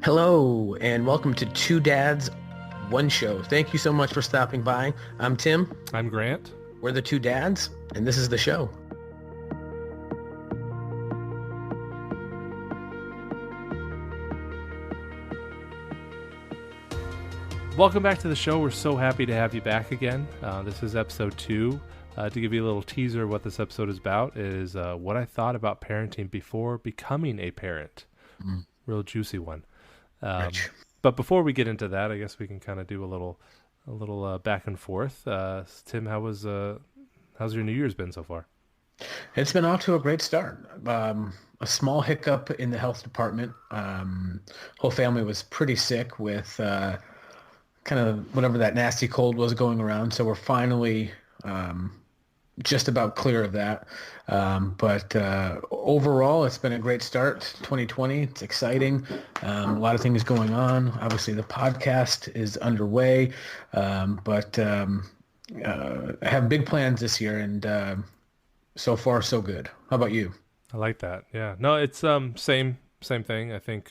Hello, and welcome to Two Dads, One Show. Thank you so much for stopping by. I'm Tim. I'm Grant. We're the two dads, and this is the show. Welcome back to the show. We're so happy to have you back again. This is episode 2. To give you a little teaser of what this episode is about is what I thought about parenting before becoming a parent. Real juicy one. But before we get into that, I guess we can kind of do a little back and forth. Tim, how's your New Year's been so far? It's been off to a great start. A small hiccup in the health department. Whole family was pretty sick with kind of whatever that nasty cold was going around. So we're finally just about clear of that. But overall, it's been a great start. 2020, it's exciting. A lot of things going on. Obviously, the podcast is underway. But I have big plans this year, and so far, so good. How about you? I like that. Yeah. No, it's same thing. I think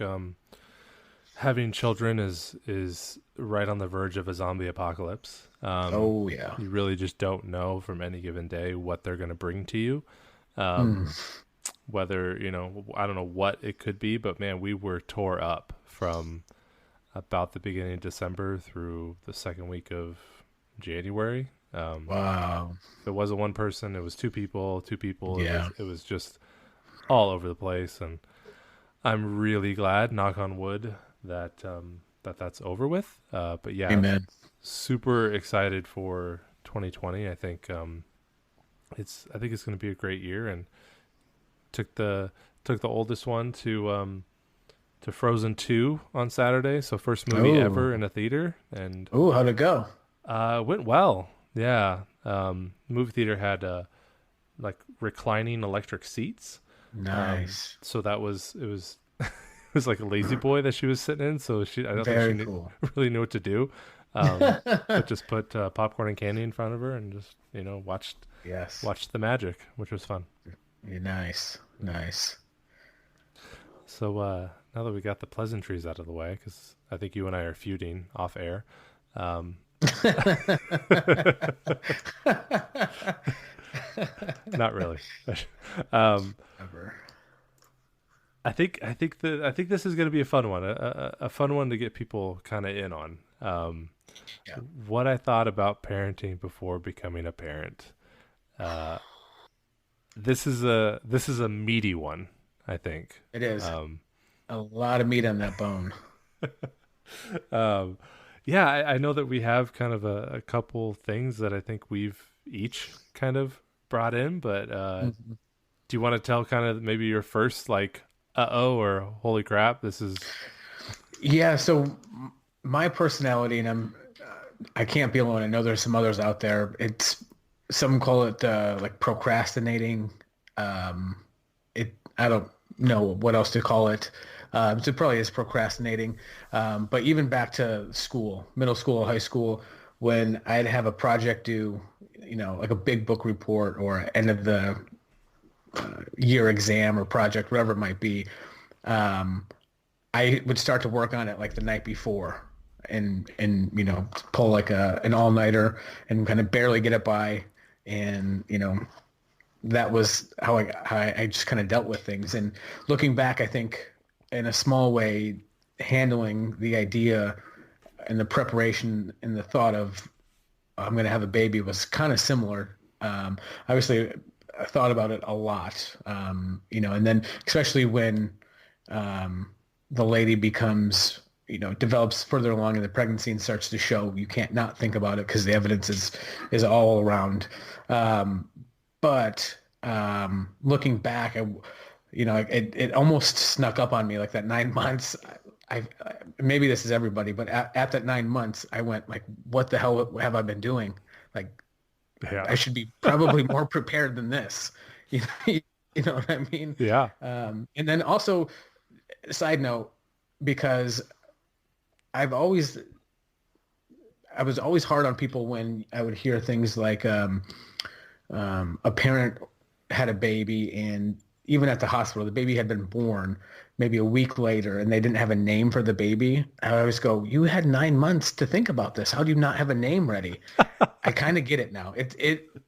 having children is right on the verge of a zombie apocalypse. Oh yeah. You really just don't know from any given day what they're going to bring to you. Whether, I don't know what it could be, but man, we were tore up from about the beginning of December through the second week of January. Wow. If it wasn't one person, it was two people. Yeah. It was just all over the place. And I'm really glad, knock on wood, that that's over with. But yeah, Amen. Super excited for 2020. I think it's going to be a great year, and took the oldest one to Frozen 2 on Saturday. So first movie ever in a theater, and how'd it go? went well. Yeah. Movie theater had like reclining electric seats. Nice. So it was it was like a lazy boy that she was sitting in. So I don't think she cool. really knew what to do. But just put popcorn and candy in front of her and just, watched the magic, which was fun. Yeah, nice. So now that we got the pleasantries out of the way, because I think you and I are feuding off air. Not really. Ever. I think this is going to be a fun one, a fun one to get people kind of in on. What I thought about parenting before becoming a parent. This is a meaty one, I think. It is. A lot of meat on that bone. Yeah, I know that we have kind of a couple things that I think we've each kind of brought in, but do you want to tell kind of maybe your first like or holy crap, this is... Yeah, so my personality, and I can't be alone. I know there's some others out there. Some call it like procrastinating. I don't know what else to call it. So it probably is procrastinating. But even back to school, middle school, high school, when I'd have a project due, like a big book report or end of the year exam or project, whatever it might be, I would start to work on it like the night before and pull like an all-nighter and kind of barely get it by. And, that was how I just kind of dealt with things. And looking back, I think in a small way, handling the idea and the preparation and the thought of I'm going to have a baby was kind of similar. Obviously, I thought about it a lot, and then especially when the lady becomes, develops further along in the pregnancy and starts to show, you can't not think about it because the evidence is all around. But looking back, it almost snuck up on me like that 9 months. I maybe this is everybody, but at that 9 months, I went like, what the hell have I been doing? Like, yeah. I should be probably more prepared than this. You know what I mean? Yeah. And then also, side note, because I was always hard on people when I would hear things like a parent had a baby and even at the hospital, the baby had been born maybe a week later and they didn't have a name for the baby. I always go, you had 9 months to think about this. How do you not have a name ready? I kind of get it now.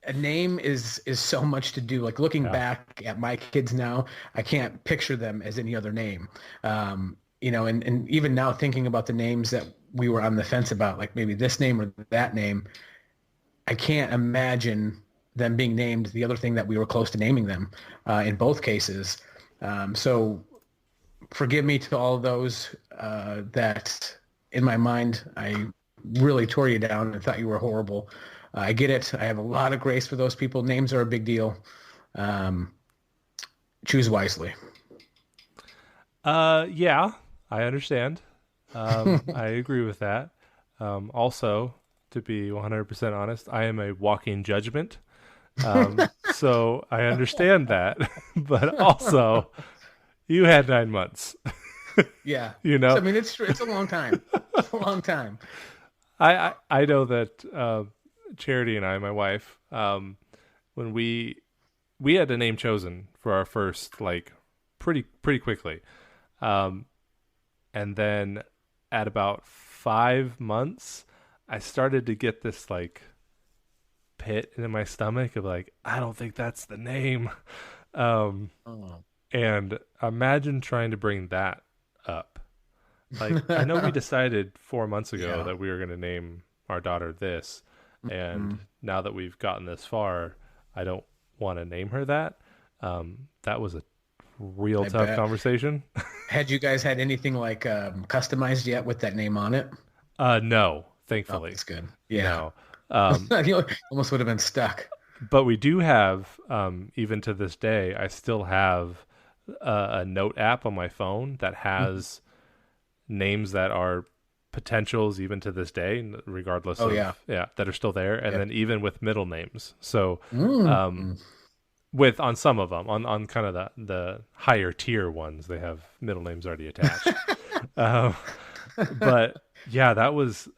A name is so much to do. Like looking Yeah. back at my kids now, I can't picture them as any other name. And even now thinking about the names that we were on the fence about, like maybe this name or that name, I can't imagine them being named the other thing that we were close to naming them in both cases. So forgive me to all of those that in my mind, I really tore you down and thought you were horrible. I get it. I have a lot of grace for those people. Names are a big deal. Um, Choose wisely. Yeah, I understand. I agree with that. Also, to be 100% honest, I am a walking judgment. So I understand that, but also you had 9 months, Yeah. you So, I know, mean, it's true. It's a long time. It's a long time. I know that, Charity and I, my wife, when we had a name chosen for our first, like pretty quickly. Um, and then at about 5 months, I started to get this like pit in my stomach of like, I don't think that's the name. Um, Oh. and imagine trying to bring that up. Like, I know we decided 4 months ago Yeah. that we were going to name our daughter this. And Mm, now that we've gotten this far, I don't want to name her that. That was a real I tough bet. conversation. Had you guys had anything like customized yet with that name on it? No, Oh, thankfully, that's good. Yeah. no. Um, You almost would have been stuck. but we do have, even to this day, I still have a note app on my phone that Mhm. has names that are potentials even to this day, regardless Oh yeah. of, yeah, that are still there. And Yep. then even with middle names. So, Mm. um, with on some of them, on kind of the higher tier ones, they have middle names already attached. Um, but yeah, that was,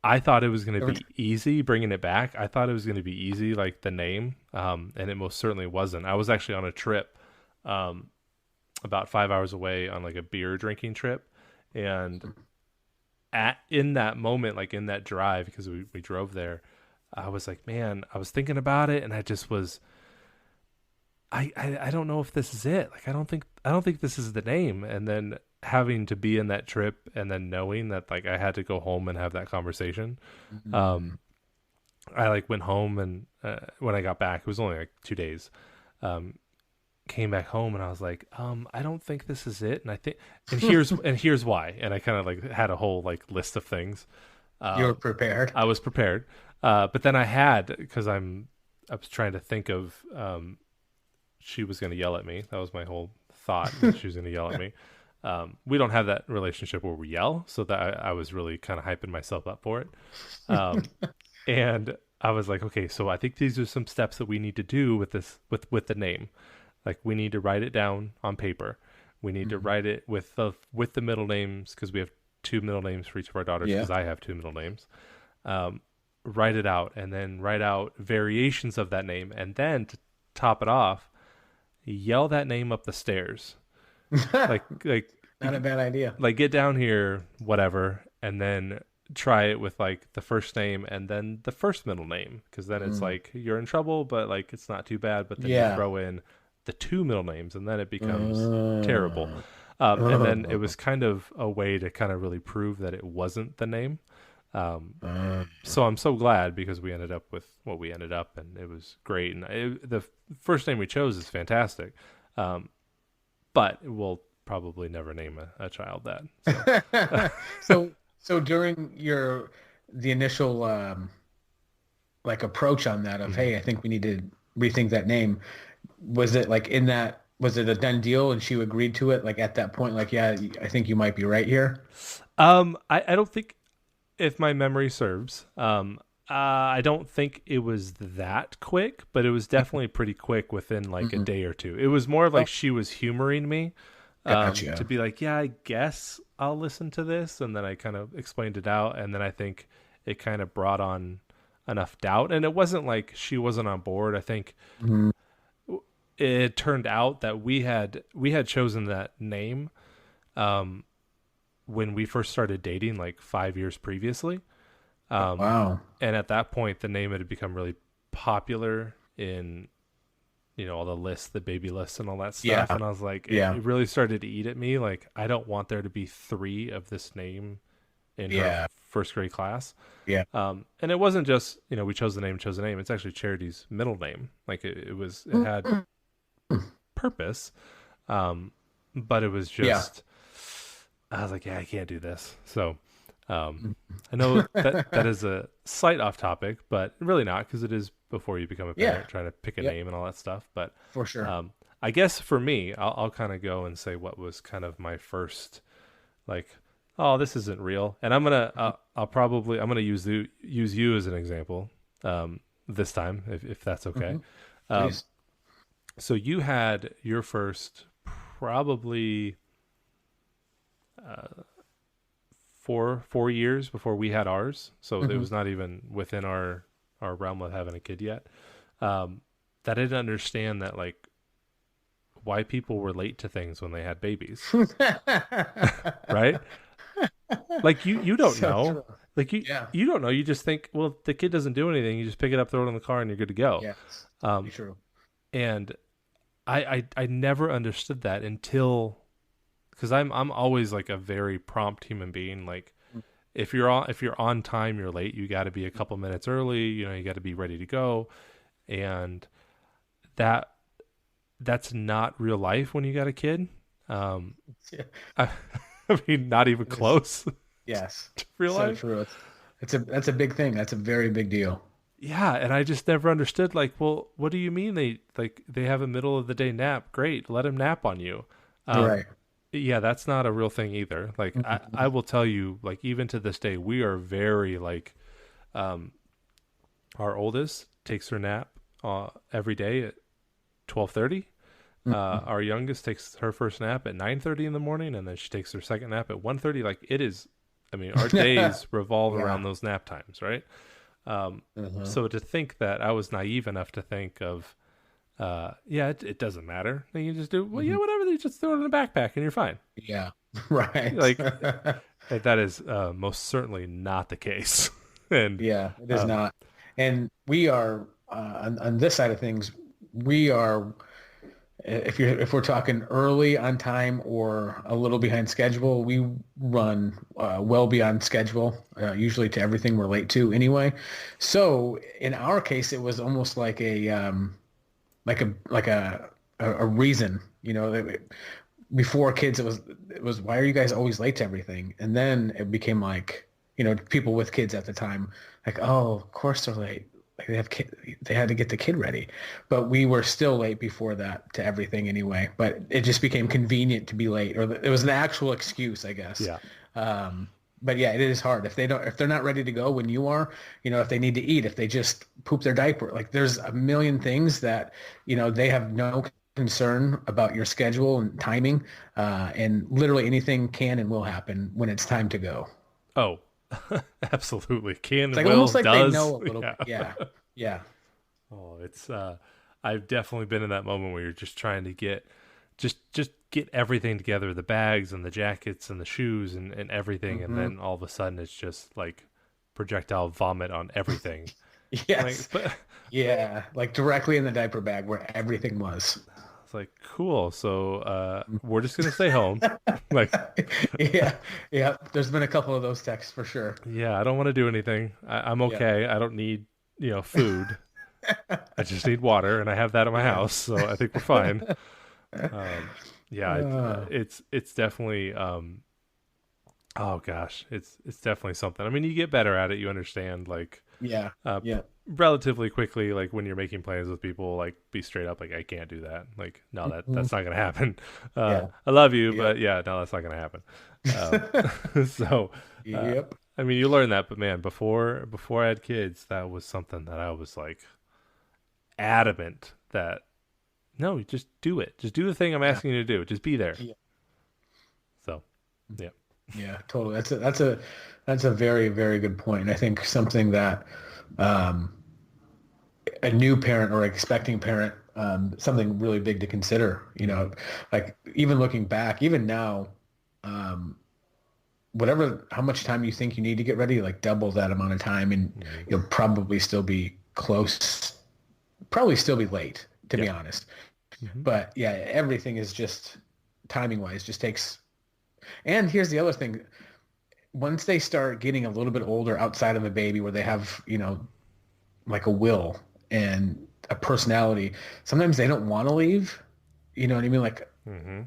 I thought it was going to Every be easy bringing it back. I thought it was going to be easy, like the name, and it most certainly wasn't. I was actually on a trip, um, about 5 hours away on like a beer drinking trip, and at in that moment, like in that drive, because we drove there, I was like, man, I was thinking about it, and I just was, I don't know if this is it. Like, I don't think this is the name. And then having to be in that trip, and then knowing that like I had to go home and have that conversation. mm. Um, I like went home, and when I got back, it was only like 2 days. Um, came back home, and I was like, I don't think this is it. And I think, and here's why. And I kind of like had a whole like list of things. You were Um, prepared. I was prepared, but then I had, because I was trying to think of, she was going to yell at me. That was my whole thought, that she was going to yell at me. We don't have that relationship where we yell, so that I was really kind of hyping myself up for it. Um, and I was like, okay, so I think these are some steps that we need to do with this, with the name. Like, we need to write it down on paper. We need to Mhm. write it with the middle names, because we have two middle names for each of our daughters, Yeah. because I have two middle names. Um, write it out, and then write out variations of that name, and then to top it off, yell that name up the stairs. Like like Not a bad idea. like get down here, whatever, and then try it with like the first name and then the first middle name, because then it's Mm. like you're in trouble, but like it's not too bad. But then you Yeah. throw in the two middle names, and then it becomes terrible. Uh, And then it uh, was kind of a way to kind of really prove that it wasn't the name. Um, uh, so I'm so glad, because we ended up with what we ended up, and it was great. And the first name we chose is fantastic, um, but we'll probably never name a child that. So so during the initial like approach on that of, mhm. hey, I think we need to rethink that name, was it like in that, was it a done deal and she agreed to it like at that point, like, yeah, I think you might be right here? I don't think, if my memory serves, I don't think it was that quick, but it was definitely pretty quick, within like a Mhm. day or two. It was more of Oh, like she was humoring me, to gotcha. be like, yeah, I guess I'll listen to this. And then I kind of explained it out. And then I think it kind of brought on enough doubt. And it wasn't like she wasn't on board. I think Mhm. it turned out that we had chosen that name um, when we first started dating, like 5 years previously. Um, Wow. and at that point, the name had become really popular in, all the lists, the baby lists and all that Yeah. stuff. And I was like, Yeah. it really started to eat at me. Like, I don't want there to be three of this name in her Yeah. first grade class. Yeah. And it wasn't just, we chose the name. It's actually Charity's middle name. Like it had purpose. But it was Yeah. just, I was like, yeah, I can't do this. So, I know that is a slight off topic, but really not, because it is before you become a parent, Yeah. trying to pick a Yep. name and all that stuff. But For sure. I guess for me, I'll kind of go and say what was kind of my first, like, oh, this isn't real. And I'm gonna use you as an example this time, if that's okay. Please. So you had your first probably 4 years before we had ours, so it was not even within our realm of having a kid yet. That I didn't understand that, like, why people were late to things when they had babies, right? Like you don't So know. true. Like Yeah. you don't know. You just think, well, the kid doesn't do anything. You just pick it up, throw it in the car, and you're good to go. Yes. Um, True. and I never understood that until, because I'm always like a very prompt human being. Like, if you're on time, you're late. You got to be a couple minutes early. You got to be ready to go, and that's not real life when you got a kid. Yeah. I mean, not even close Yes. to real So life. true. That's a big thing. That's a very big deal. Yeah, and I just never understood. Like, well, what do you mean they have a middle of the day nap? Great, let him nap on you. Right. Yeah, that's not a real thing either. Like, I will tell you, like, even to this day, we are very like, our oldest takes her nap every day at 12:30. Our youngest takes her first nap at 9:30 in the morning, and then she takes her second nap at 1:30. Like, it is, I mean, our days revolve Yeah. around those nap times, right? So to think that I was naive enough to think of, it doesn't matter. You can just do, well, yeah, whatever. You just throw it in a backpack and you're fine. Yeah. Right. Like, that is most certainly not the case. And Yeah, it is not. And we are on this side of things, we are, if we're talking early on time or a little behind schedule, we run well beyond schedule, usually to everything we're late to anyway. So in our case, it was almost like a reason, before kids, it was why are you guys always late to everything? And then it became like, people with kids at the time, like, oh, of course they're late. Like they had to get the kid ready, but we were still late before that to everything anyway. But it just became convenient to be late, or it was an actual excuse, I guess. yeah, But yeah, it is hard if they're not ready to go when you are. If they need to eat, if they just poop their diaper, like there's a million things that they have no concern about your schedule and timing, and literally anything can and will happen when it's time to go. oh, absolutely, can, It's like will, almost like does. they know a little Yeah. bit. Yeah, yeah, Oh, it's I've definitely been in that moment where you're just trying to get just get everything together, the bags and the jackets and the shoes and everything, and then all of a sudden it's just like projectile vomit on everything. yes, Like, but yeah, like directly in the diaper bag where everything was. it's like, cool, so we're just gonna stay home. Like, Yeah, yeah. There's been a couple of those texts for sure. yeah, I don't want to do anything. I'm okay. I don't need food. I just need water, and I have that at my house, so I think we're fine. It's definitely oh gosh, it's definitely something. I mean, you get better at it, you understand, like, Yeah, yeah, relatively quickly, like when you're making plans with people, like, be straight up, like, I can't do that, like, no, that's not gonna happen. Yeah. I love you, but yeah, no, that's not gonna happen. So yep. I mean, you learn that, but man, before I had kids, that was something that I was like adamant that, no, just do it. Just do the thing I'm asking you to do. Just be there. Yeah. So, yeah. Yeah, totally. That's a very, very good point. I think something that a new parent or expecting parent something really big to consider. Like even looking back, even now, um, whatever how much time you think you need to get ready, like double that amount of time, and Mm-hmm. you'll probably still be close, probably still be late, to Yeah. be honest. Mm-hmm. But yeah, everything is just timing wise, just takes. And here's the other thing: once they start getting a little bit older outside of a baby, where they have, like a will and a personality, sometimes they don't want to leave. You know what I mean? Like, Mm-hmm.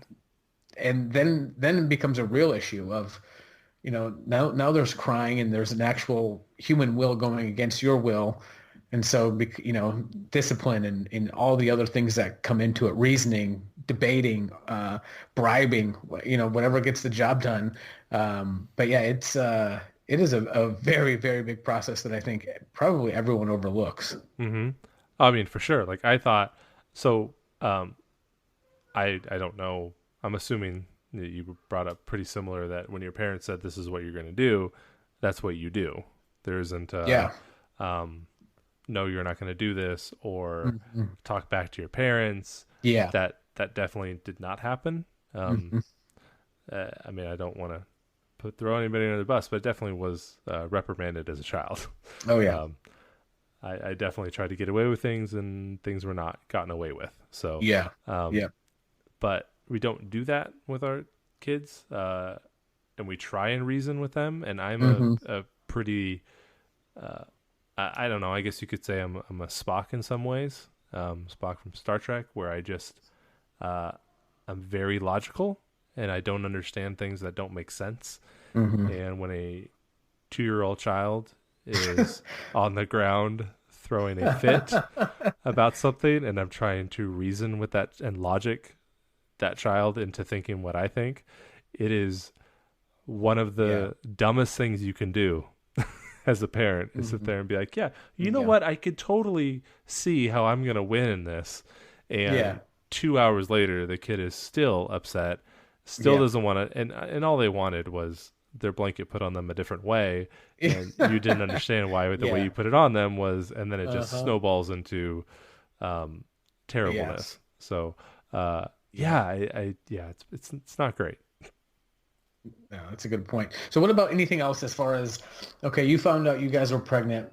and then it becomes a real issue of, now there's crying and there's an actual human will going against your will. And so, discipline and all the other things that come into it, reasoning, debating, bribing, whatever gets the job done. But yeah, it is a very, very big process that I think probably everyone overlooks. Mm-hmm. I mean, for sure. Like I thought. So, I don't know. I'm assuming that you brought up pretty similar that when your parents said this is what you're going to do, that's what you do. There isn't Yeah. um, no, you're not going to do this, or Mhm. talk back to your parents. Yeah. That definitely did not happen. Mhm. I mean, I don't want to throw anybody under the bus, but it definitely was reprimanded as a child. Oh yeah. um, I definitely tried to get away with things, and things were not gotten away with. So, Yeah. um, Yeah. but we don't do that with our kids, and we try and reason with them. And I'm Hmm. a pretty, I don't know. I guess you could say I'm a Spock in some ways, Spock from Star Trek, where I just uh, I'm very logical and I don't understand things that don't make sense. Hmm. And when a 2-year-old child is on the ground throwing a fit about something, and I'm trying to reason with that and logic that child into thinking what I think, it is one of Yeah. the dumbest things you can do as a parent is sit Hmm. there and be like, yeah, you know Yeah. what? I could totally see how I'm going to win in this. Yeah. And 2 hours later, the kid is still upset, still Yeah. doesn't want to. And all they wanted was their blanket put on them a different way. And you didn't understand why the way Yeah. you put it on them was, and then it just Uh-huh. snowballs into um, Yes. terribleness. So, Yeah. yeah, it's not great. No, that's a good point. So what about anything else as far as, okay, you found out you guys were pregnant,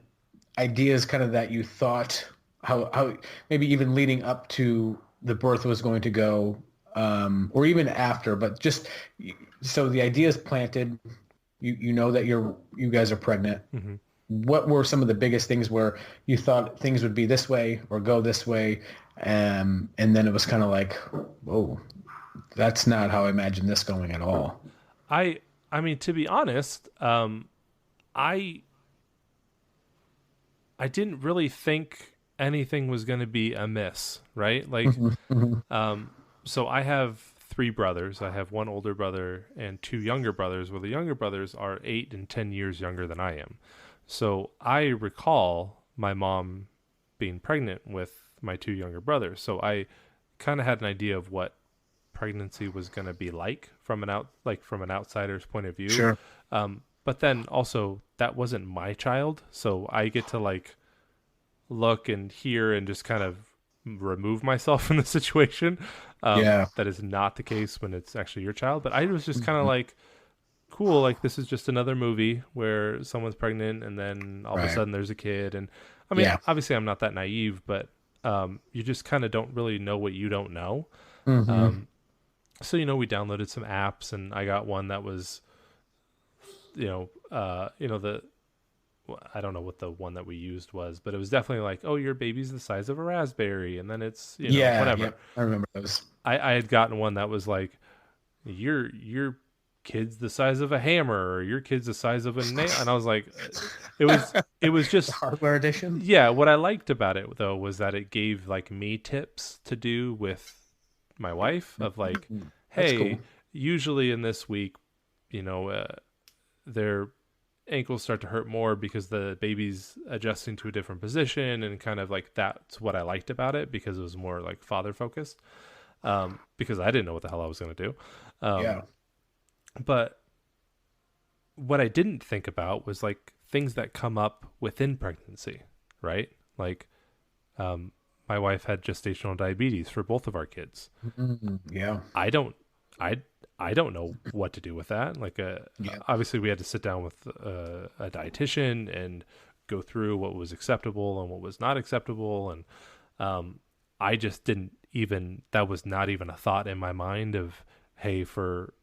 ideas kind of that you thought how maybe even leading up to the birth was going to go, or even after, but just so the idea is planted, you know that you guys are pregnant. Hmm. What were some of the biggest things where you thought things would be this way or go this way, and then it was kind of like, whoa, that's not how I imagined this going at all. I I mean, to be honest, I I didn't really think anything was going to be amiss, right? Like, Mhm, mhm. um, so I have three brothers. I have one older brother and two younger brothers. Well, the younger brothers are 8 and 10 years younger than I am. So I recall my mom being pregnant with my two younger brothers. So I kind of had an idea of what pregnancy was going to be like from an outsider's point of view. Sure. But then also that wasn't my child, so I get to like look and hear and just kind of remove myself from the situation. Yeah. That is not the case when it's actually your child. But I was just kind of Mhm. like, cool, like this is just another movie where someone's pregnant and then all of a Right. sudden there's a kid. And I mean, Yeah. obviously I'm not that naive, but you just kind of don't really know what you don't know. Hmm. Um, so we downloaded some apps, and I got one that was, the I don't know what the one that we used was, but it was definitely like, oh, your baby's the size of a raspberry, and then it's Yeah. whatever. Yep. I remember those. I had gotten one that was like, your kid's the size of a hammer, or your kid's the size of a nail, and I was like, it was The just, hardware edition. yeah. What I liked about it though was that it gave like me tips to do with my wife of like, Mhm. That's cool. hey, usually in this week, their ankles start to hurt more because the baby's adjusting to a different position, and kind of like that's what I liked about it because it was more like father focused. Because I didn't know what the hell I was going to do. Yeah. Um, but what I didn't think about was like things that come up within pregnancy, right? Like, um, my wife had gestational diabetes for both of our kids. Yeah. I don't, I, I don't know what to do with that. Like, Yeah. obviously we had to sit down with a dietitian and go through what was acceptable and what was not acceptable. And I just didn't even, that was not even a thought in my mind of, hey, for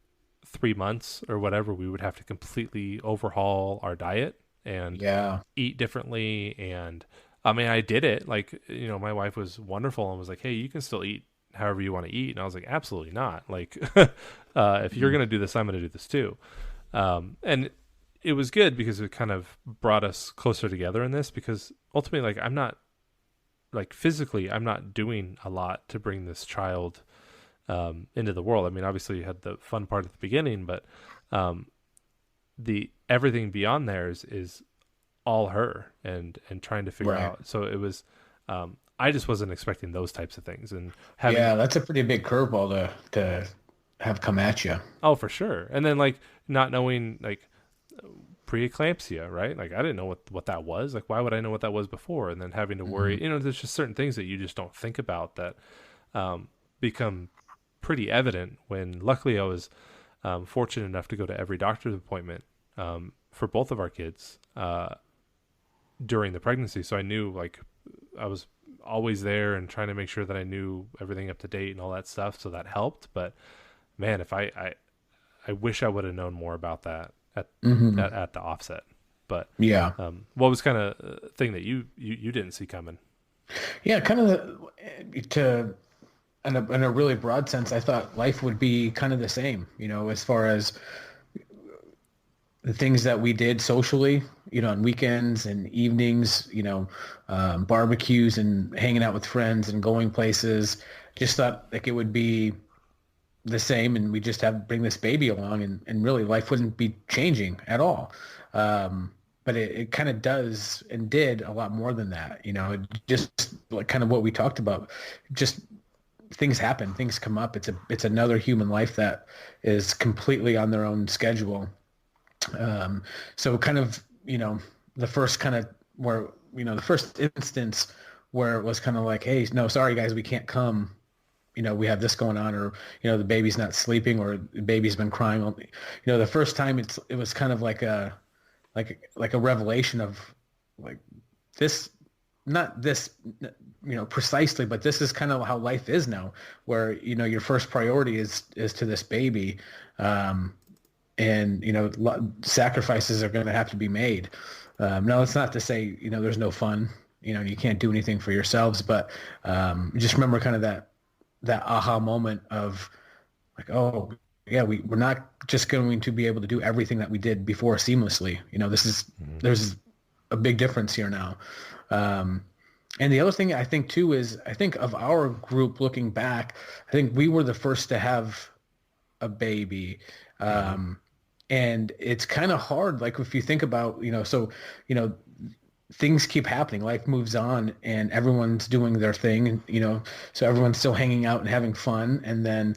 3 months or whatever, we would have to completely overhaul our diet and Yeah. eat differently. And I mean, I did it. Like, my wife was wonderful and was like, hey, you can still eat however you want to eat. And I was like, absolutely not. Like, if you're going to do this, I'm going to do this too. And it was good because it kind of brought us closer together in this, because ultimately, like, I'm not, like, physically, I'm not doing a lot to bring this child into the world. I mean, obviously you had the fun part at the beginning, but the everything beyond there is all her and trying to figure Right. out. So it was, I just wasn't expecting those types of things, and having, Yeah, that's a pretty big curveball to have come at you. oh, for sure. And then, like, not knowing, like, preeclampsia, right? Like, I didn't know what that was. Like, why would I know what that was before? And then having to worry, there's just certain things that you just don't think about that become pretty evident when, luckily, I was fortunate enough to go to every doctor's appointment for both of our kids during the pregnancy. So I knew, like, I was always there and trying to make sure that I knew everything up to date and all that stuff. So that helped. But man, if I wish I would have known more about that at the offset. But Yeah. what was kind of thing that you didn't see coming? Yeah, kind of to in a really broad sense, I thought life would be kind of the same, as far as the things that we did socially, on weekends and evenings, barbecues and hanging out with friends and going places. Just thought like it would be the same, and we just have to bring this baby along, and really life wouldn't be changing at all. But it kind of does and did a lot more than that. Just like kind of what we talked about. Just things happen, things come up. It's another human life that is completely on their own schedule. So kind of, the first kind of where, the first instance where it was kind of like, hey, no, sorry guys, we can't come. We have this going on, or, the baby's not sleeping, or the baby's been crying. The first time it was kind of like a revelation of like this, not this, precisely, but this is kind of how life is now, where, your first priority is to this baby. And, sacrifices are going to have to be made. Now, it's not to say, there's no fun, you can't do anything for yourselves, but just remember kind of that aha moment of like, oh, yeah, we're not just going to be able to do everything that we did before seamlessly. There's a big difference here now. And the other thing I think too is, I think of our group looking back, I think we were the first to have a baby. And it's kind of hard. Like if you think about, things keep happening, life moves on, and everyone's doing their thing, and, so everyone's still hanging out and having fun. And then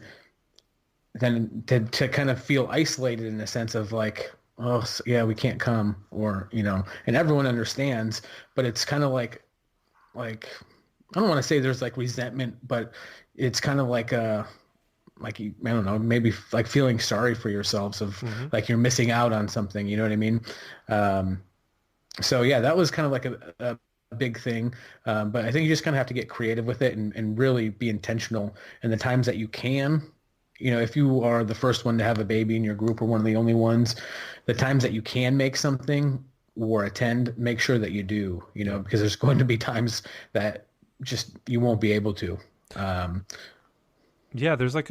to kind of feel isolated in the sense of like, oh yeah, we can't come, or, and everyone understands, but it's kind of like, I don't want to say there's like resentment, but it's kind of like I don't know, maybe like feeling sorry for yourselves of like you're missing out on something, you know what I mean? So yeah, that was kind of like a big thing. But I think you just kind of have to get creative with it, and really be intentional. And the times that you can, if you are the first one to have a baby in your group or one of the only ones, the times that you can make something or attend, make sure that you do, because there's going to be times that just you won't be able to. Yeah, there's like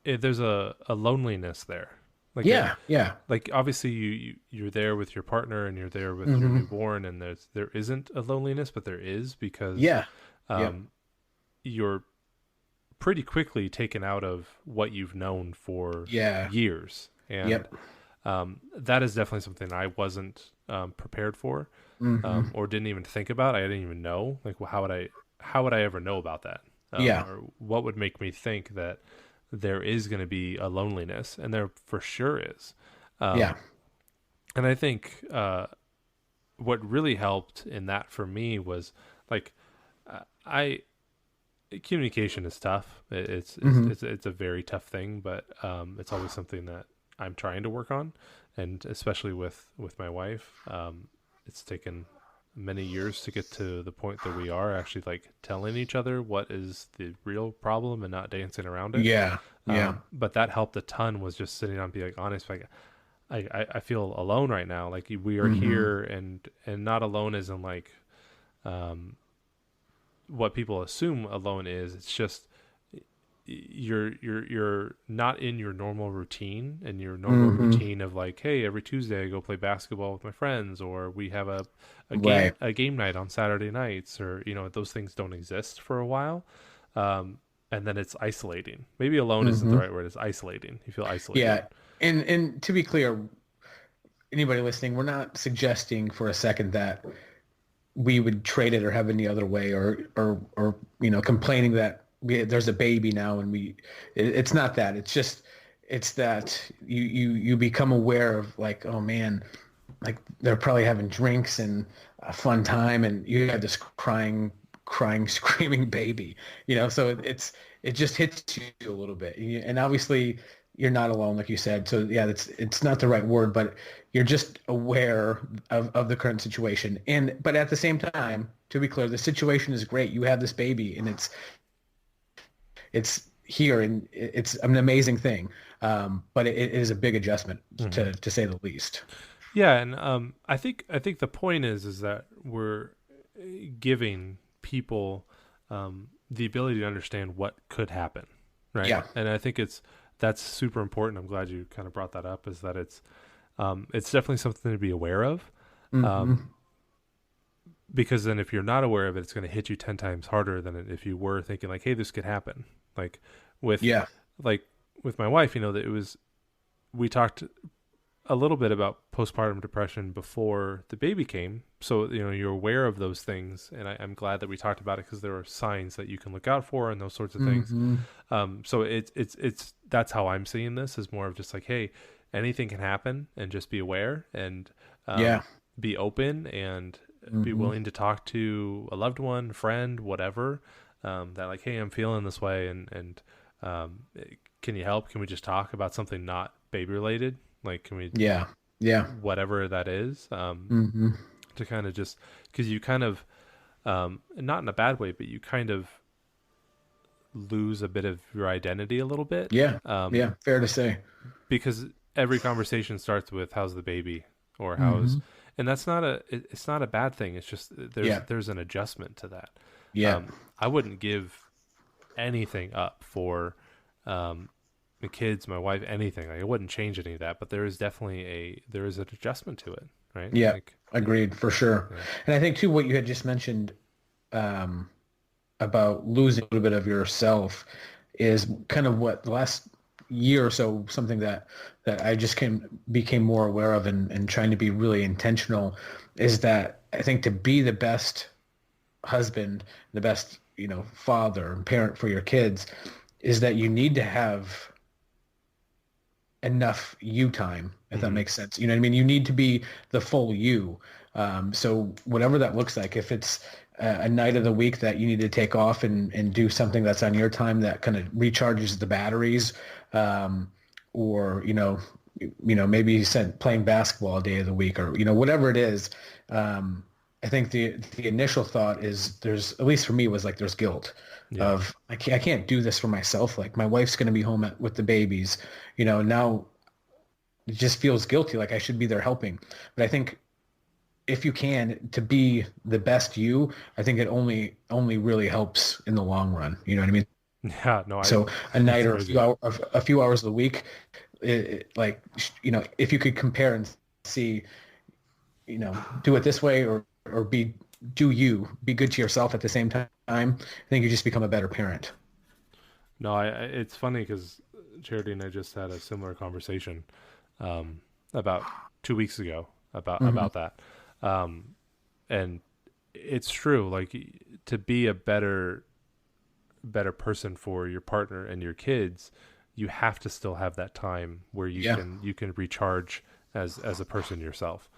there's a loneliness there. Like Yeah. like obviously you're there with your partner and you're there with your newborn, and there isn't a loneliness, but there is, because you're pretty quickly taken out of what you've known for years. And that is definitely something I wasn't prepared for, or didn't even think about. I didn't even know, like, well, how would I ever know about that? Or what would make me think that there is going to be a loneliness, and there for sure is. And I think what really helped in that for me was, like, I communication is tough. Hmm. It's a very tough thing, but it's always something that I'm trying to work on, and especially with my wife, it's taken many years to get to the point that we are actually like telling each other what is the real problem and not dancing around it. Yeah. Yeah. But that helped a ton, was just sitting down and be like honest, like I feel alone right now. Like we are Hmm. here, and not alone as in like um, what people assume alone is. It's just you're not in your normal routine, and your normal Hmm. routine of like, hey, every Tuesday I go play basketball with my friends, or we have Right. a game night on Saturday nights, or those things don't exist for a while. Um, and then it's isolating. Maybe alone isn't the Hmm. right word. It's isolating. You feel isolated. Yeah. And to be clear, anybody listening, we're not suggesting for a second that we would trade it or have any other way, or complaining that there's a baby now and it's not that. It's just it's that you become aware of like, oh man, like they're probably having drinks and a fun time, and you have this crying screaming baby, so it just hits you a little bit. And obviously you're not alone, like you said. So yeah, it's not the right word, but you're just aware of the current situation. But at the same time, to be clear, the situation is great. You have this baby, and it's here, and it's an amazing thing. But it is a big adjustment, Hmm. to say the least. Yeah, and I think the point is that we're giving people the ability to understand what could happen, right? Yeah. And I think that's super important. I'm glad you kind of brought that up. Is that it's definitely something to be aware of, Hmm. um, because then if you're not aware of it, it's going to hit you 10 times harder than if you were thinking like, hey, this could happen. Like with Yeah. like with my wife, that it was, we talked a little bit about postpartum depression before the baby came. So, you're aware of those things. And I'm glad that we talked about it, because there are signs that you can look out for and those sorts of things. Hmm. So that's how I'm seeing this, is more of just like, hey, anything can happen, and just be aware, and Yeah. be open, and be Hmm. willing to talk to a loved one, friend, whatever, that like, hey, I'm feeling this way. And um, can you help? Can we just talk about something not baby related? Like, can we, Yeah. Yeah. whatever that is, Hmm. to kind of just, because you kind of, not in a bad way, but you kind of lose a bit of your identity a little bit, Yeah. um, Yeah. Fair to say. because every conversation starts with how's the baby, or how's, Hmm. and that's it's not a bad thing. It's just Yeah. there's an adjustment to that. Yeah. I wouldn't give anything up for the kids, my wife, anything. Like, I wouldn't change any of that, but there is an adjustment to it, right? Yeah. Like, Agreed, for sure. yeah. And I think too, what you had just mentioned, um, about losing a little bit of yourself is kind of what the last year or so, something that I just became more aware of, and trying to be really intentional, is that I think to be the best husband, the best, father and parent for your kids, is that you need to have enough you time, if that Hmm. makes sense. You know what I mean? You need to be the full you. So whatever that looks like, if it's a night of the week that you need to take off and do something that's on your time that kind of recharges the batteries, or maybe you said playing basketball a day of the week, or whatever it is. I think the initial thought is, there's, at least for me, was like there's guilt Yeah. of I can't do this for myself. Like my wife's going to be home with the babies, now it just feels guilty. Like I should be there helping. But I think if you can, to be the best you, I think it only really helps in the long run. You know what I mean? Yeah. No, So a it's night or crazy. a few hours of the week, like, if you could compare and see, do it this way, or be good to yourself at the same time. I think you just become a better parent. No, it's funny because Charity and I just had a similar conversation, about 2 weeks ago, Hmm. about that. Um, and it's true. Like, to be a better person for your partner and your kids, you have to still have that time where Yeah. you can recharge as a person yourself.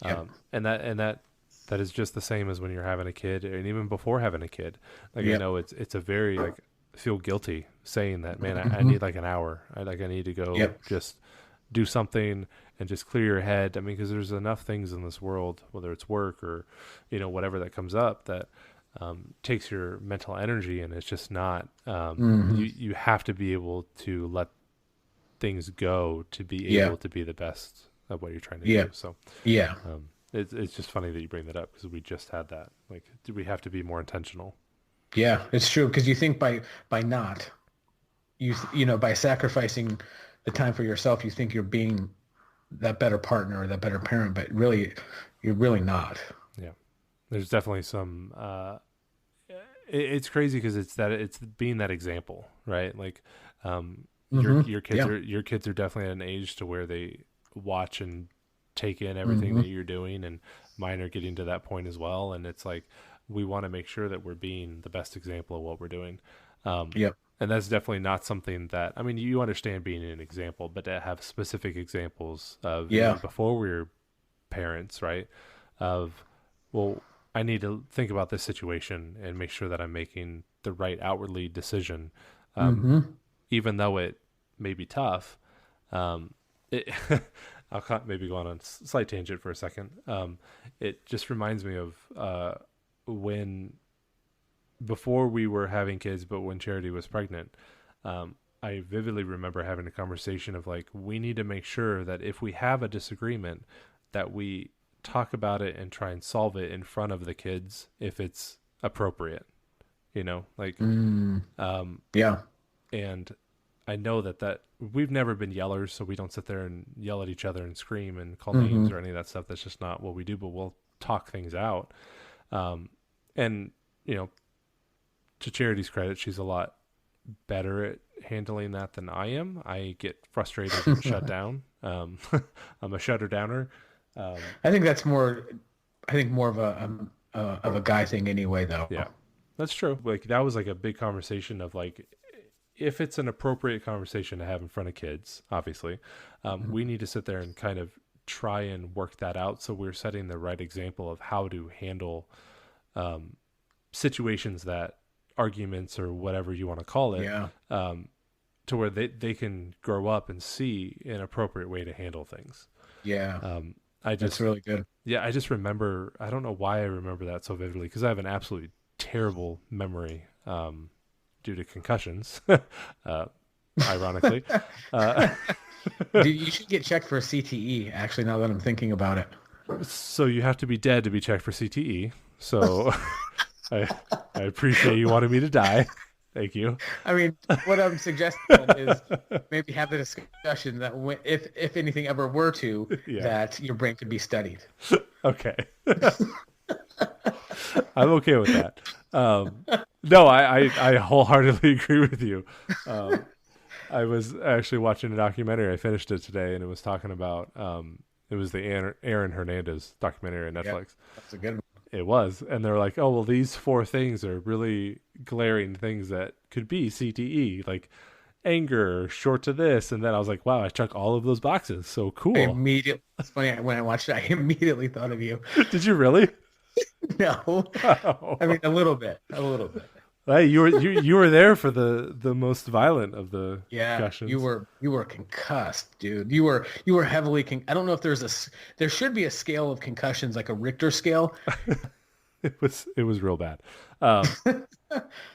Yep. And that that is just the same as when you're having a kid, and even before having a kid. Like I Yep. know it's a very like feel guilty saying that, man. I Hmm. need like an hour. I need to go Yep. just do something and just clear your head. I mean, because there's enough things in this world, whether it's work or whatever that comes up that takes your mental energy, and it's just not. Hmm. You have to be able to let things go to be Yeah. able to be the best at what you're trying to Yeah. do. So Yeah. it's just funny that you bring that up because we just had that. Like, do we have to be more intentional? Yeah. It's true because you think by not by sacrificing the time for yourself, you think you're being that better partner or that better parent, but really, you're really not. Yeah, there's definitely some. It's crazy because it's being that example, right? Like, Hmm. Yeah. your kids are definitely at an age to where they watch and take in everything that Hmm. you're doing, and mine are getting to that point as well. And it's like we want to make sure that we're being the best example of what we're doing. Um, Yep. and that's definitely not something that I mean. You understand being an example, but to have specific examples of even Yeah. before we were parents, right? Of, well, I need to think about this situation and make sure that I'm making the right outwardly decision, um, Hmm. even though it may be tough. Um, it, maybe go on a slight tangent for a second. It just reminds me of when before we were having kids, but when Charity was pregnant. I vividly remember having a conversation of like, we need to make sure that if we have a disagreement, that we talk about it and try and solve it in front of the kids if it's appropriate, like, Mm. um, Yeah. and I know that we've never been yellers, so we don't sit there and yell at each other and scream and call names Hmm. or any of that stuff. That's just not what we do, but we'll talk things out. Um, and, you know, to Charity's credit, she's a lot better at handling that than I am. I get frustrated and shut down. I'm a shutter downer. Um, I think that's more. I think more of a guy thing anyway, though. yeah, that's true. Like that was like a big conversation of like, if it's an appropriate conversation to have in front of kids, obviously, Mhm. we need to sit there and kind of try and work that out. So we're setting the right example of how to handle um, situations that arguments or whatever you want to call it, Yeah. um, to where they can grow up and see an appropriate way to handle things. Yeah. Um, I That's just, really good. yeah, I just remember, I don't know why I remember that so vividly because I have an absolutely terrible memory due to concussions, ironically. Uh, Dude, you should get checked for a CTE, actually, now that I'm thinking about it. so you have to be dead to be checked for CTE. So I, I appreciate you wanting me to die. Thank you. I mean, what I'm suggesting then is maybe have the discussion that if anything ever were to, Yeah. that your brain could be studied. Okay. I'm okay with that. No, I wholeheartedly agree with you. Um, I was actually watching a documentary. I finished it today, and it was talking about it was the Aaron Hernandez documentary on Yeah, Netflix. that's a good one. It was, and they're like, "Oh, well, these four things are really glaring things that could be CTE, like anger, short to this." And then I was like, "Wow, I check all of those boxes. So cool." It's funny, when I watched it, I immediately thought of you. Did you really? No, I mean, a little bit, a little bit. Hey, you were there for the most violent of the Yeah, concussions. you were concussed, dude. You were heavily I don't know if there should be a scale of concussions, like a Richter scale. It was real bad. Um,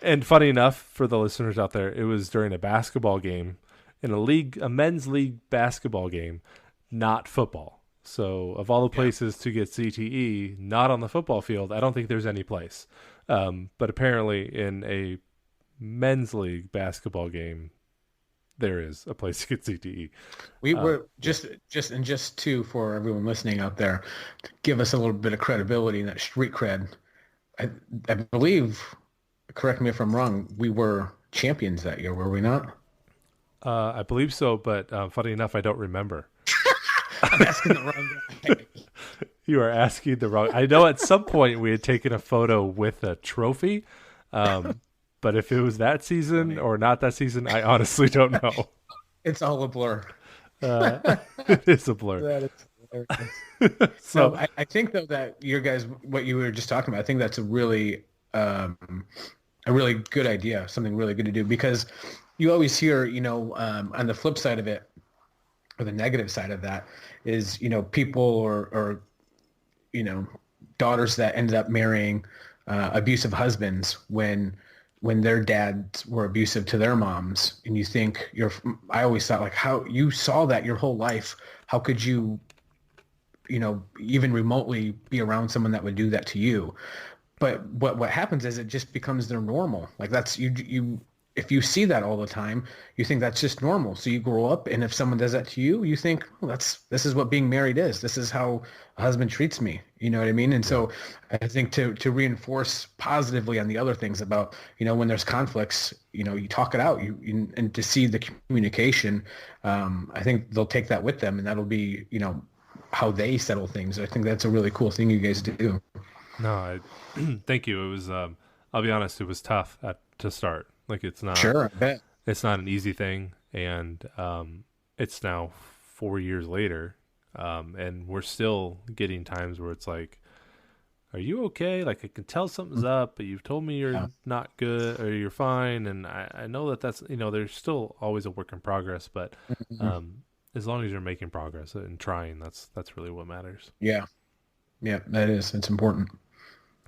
and funny enough, for the listeners out there, it was during a basketball game in a men's league basketball game, not football. So of all the Yeah. places to get CTE, not on the football field, I don't think there's any place. But apparently in a men's league basketball game, there is a place to get CTE. We were Yeah. just to for everyone listening out there, to give us a little bit of credibility in that street cred. I, I believe, correct me if I'm wrong, we were champions that year, were we not? I believe so, but funny enough, I don't remember. I'm asking the wrong guy. You are asking the wrong. I know at some point we had taken a photo with a trophy, um, but if it was that season Funny. or not that season, I honestly don't know. It's all a blur. Uh, it is a blur. That is. Hilarious. So No, I think though that your guys, what you were just talking about, I think that's um, a really good idea, something really good to do because you always hear, on the flip side of it, or the negative side of that is, people or you know, daughters that ended up marrying abusive husbands when their dads were abusive to their moms, and you think I always thought like how you saw that your whole life, how could you, even remotely be around someone that would do that to you? But what happens is it just becomes their normal. Like that's you if you see that all the time, you think that's just normal. So you grow up, and if someone does that to you, you think, oh, this is what being married is. This is how a husband treats me. You know what I mean? And yeah. so I think to reinforce positively on the other things about, when there's conflicts, you talk it out. And to see the communication, I think they'll take that with them, and that'll be, how they settle things. I think that's a really cool thing you guys do. No, thank you. It was I'll be honest, it was tough to start. Like Sure, I bet. it's not an easy thing, and it's now 4 years later, and we're still getting times where it's like, "Are you okay?" Like I can tell something's up, but you've told me you're Yeah. not good or you're fine, and I know that's there's still always a work in progress, but Mhm. um, as long as you're making progress and trying, that's really what matters. Yeah. Yeah, that is. It's important.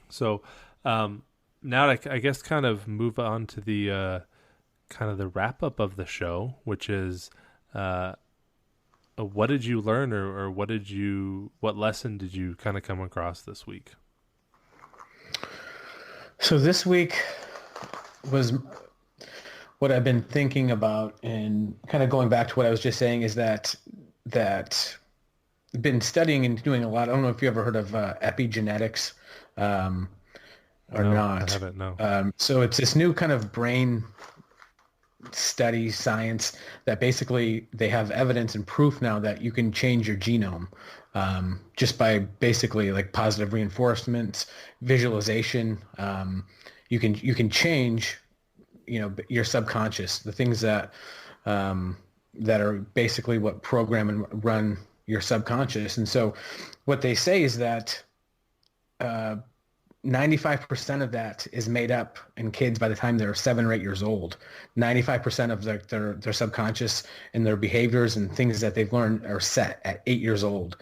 So um, now I guess kind of move on to the kind of the wrap up of the show, which is uh, what did you learn or what lesson did you kind of come across this week? So this week was what I've been thinking about, and kind of going back to what I was just saying is that I've been studying and doing a lot. I don't know if you ever heard of epigenetics um, or No, I not. haven't. No. So it's this new kind of brain study science that basically they have evidence and proof now that you can change your genome just by basically like positive reinforcements, visualization. You can change, your subconscious, the things that are basically what program and run your subconscious. And so what they say is that uh, 95% of that is made up in kids by the time they're 7 or 8 years old. 95% of their subconscious and their behaviors and things that they've learned are set at 8 years old.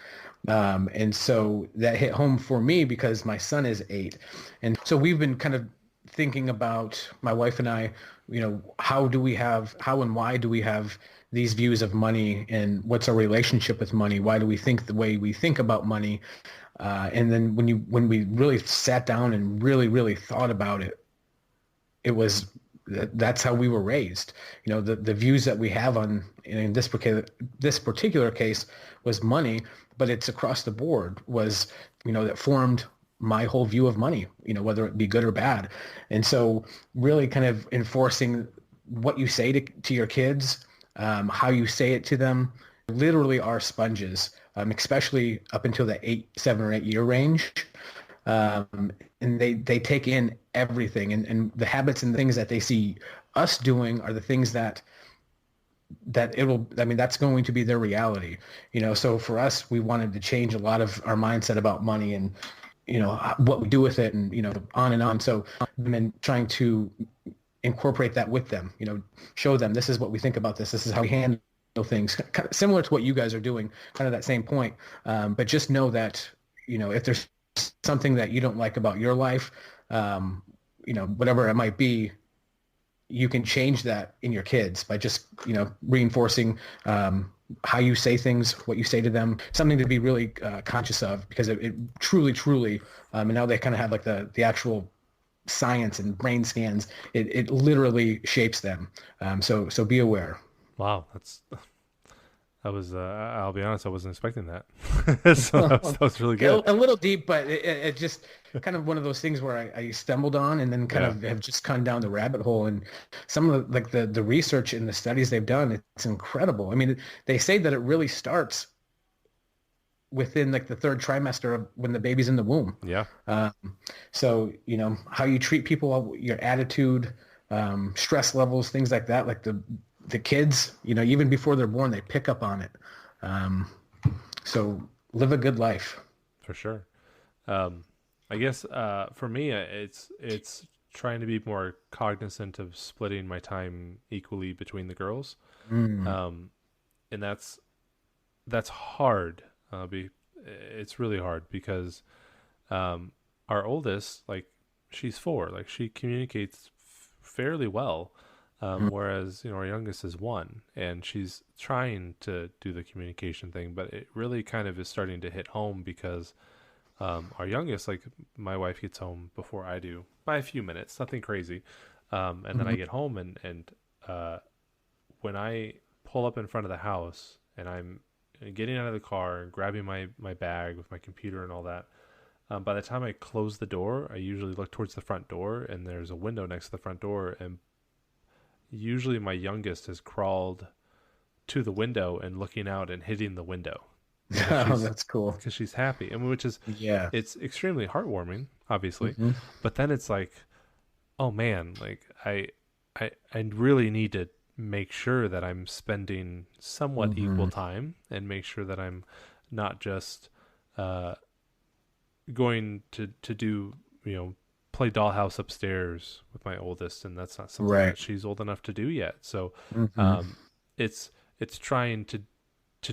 And so that hit home for me because my son is 8. And so we've been kind of thinking about, my wife and I, how and why do we have these views of money, and what's our relationship with money? Why do we think the way we think about money? And then when we really sat down and really, really thought about it, it was that's how we were raised. The views that we have on in this particular case was money, but it's across the board was, that formed my whole view of money, whether it be good or bad. And so really kind of enforcing what you say to your kids, how you say it to them, literally are sponges, especially up until the 7 or 8 year range. And they take in everything, and the habits and things that they see us doing are the things that's going to be their reality. So for us, we wanted to change a lot of our mindset about money, and what we do with it, and on and on. So I've been trying to incorporate that with them, show them this is what we think about this is how we handle things, kind of similar to what you guys are doing, kind of that same point. But just know that, if there's something that you don't like about your life, whatever it might be, you can change that in your kids by just, reinforcing how you say things, what you say to them, something to be really conscious of, because it truly, truly, and now they kind of have like the actual science and brain scans, it literally shapes them. So be aware. Wow, that was I'll be honest, I wasn't expecting that. So that was really good. A little deep, but it just kind of one of those things where I stumbled on, and then kind Yeah. of have just gone down the rabbit hole. And some of like the research and the studies they've done, it's incredible. I mean, they say that it really starts within like the third trimester of when the baby's in the womb. Yeah. Um, so, how you treat people, your attitude, stress levels, things like that, like the kids, even before they're born, they pick up on it. So live a good life. For sure. Um, I guess for me, it's trying to be more cognizant of splitting my time equally between the girls, Mm. um, and that's hard. It's really hard because um, our oldest, like, she's 4, like she communicates fairly well, Mm. whereas our youngest is 1, and she's trying to do the communication thing, but it really kind of is starting to hit home because our youngest, like, my wife gets home before I do by a few minutes, nothing crazy. And then I Mhm. get home and uh, when I pull up in front of the house and I'm getting out of the car and grabbing my bag with my computer and all that, by the time I close the door, I usually look towards the front door and there's a window next to the front door. And usually my youngest has crawled to the window and looking out and hitting the window because Oh, she's that's cool. because she's happy, and which is Yeah. it's extremely heartwarming, obviously. Hmm. But then it's like, oh man, like I really need to make sure that I'm spending somewhat equal Hmm. time and make sure that I'm not just uh, going to do play dollhouse upstairs with my oldest, and that's not something Right. that she's old enough to do yet. So Hmm. um, it's trying to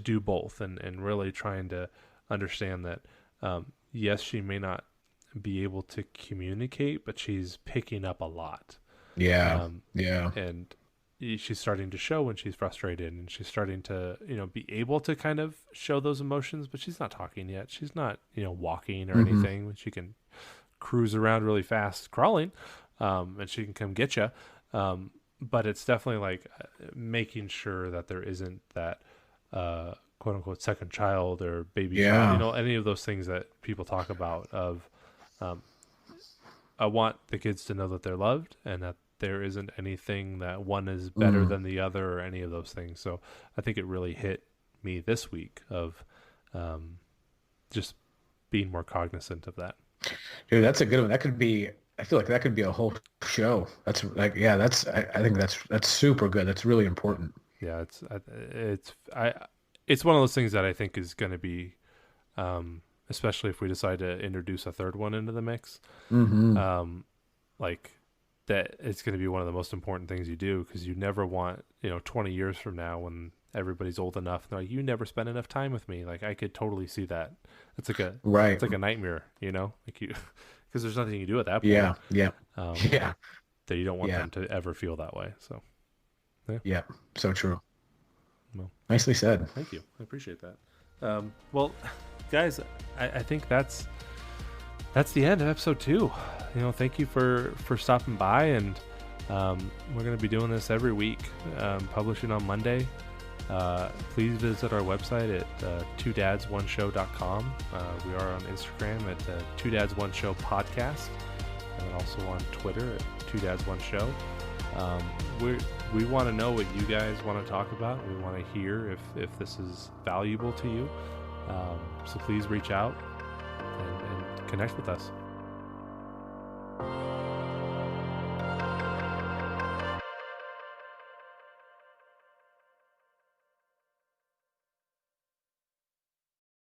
do both, and really trying to understand that yes, she may not be able to communicate, but she's picking up a lot. Yeah. Um, Yeah. and she's starting to show when she's frustrated, and she's starting to be able to kind of show those emotions, but she's not talking yet. She's not walking or Hmm. anything. She can cruise around really fast crawling, and she can come get you. But it's definitely like making sure that there isn't that quote unquote second child or baby child, Yeah. any of those things that people talk about of um, I want the kids to know that they're loved and that there isn't anything that one is better Mm. than the other or any of those things. So I think it really hit me this week of um, just being more cognizant of that. Dude, that's a good one. That could be, I feel like that could be a whole show. That's like, yeah, I think that's super good. That's really important. Yeah, it's one of those things that I think is going to be, especially if we decide to introduce a third one into the mix, Hmm. um, like that it's going to be one of the most important things you do, because you never want 20 years from now when everybody's old enough, they're like, you never spent enough time with me. Like, I could totally see that. Right. It's like a nightmare, like you because there's nothing you can do at that point, Yeah. Yeah. um, Yeah. that you don't want Yeah. them to ever feel that way. So yeah. Yeah. So true. Well, Nicely said. thank you. I appreciate that. Well, guys, I think that's the end of episode 2. Thank you for stopping by, and we're going to be doing this every week, publishing on Monday. Please visit our website at twodads1show.com. We are on Instagram at 2dads1show podcast, and also on Twitter at 2dads1show. We want to know what you guys want to talk about. We want to hear if this is valuable to you. So please reach out and connect with us.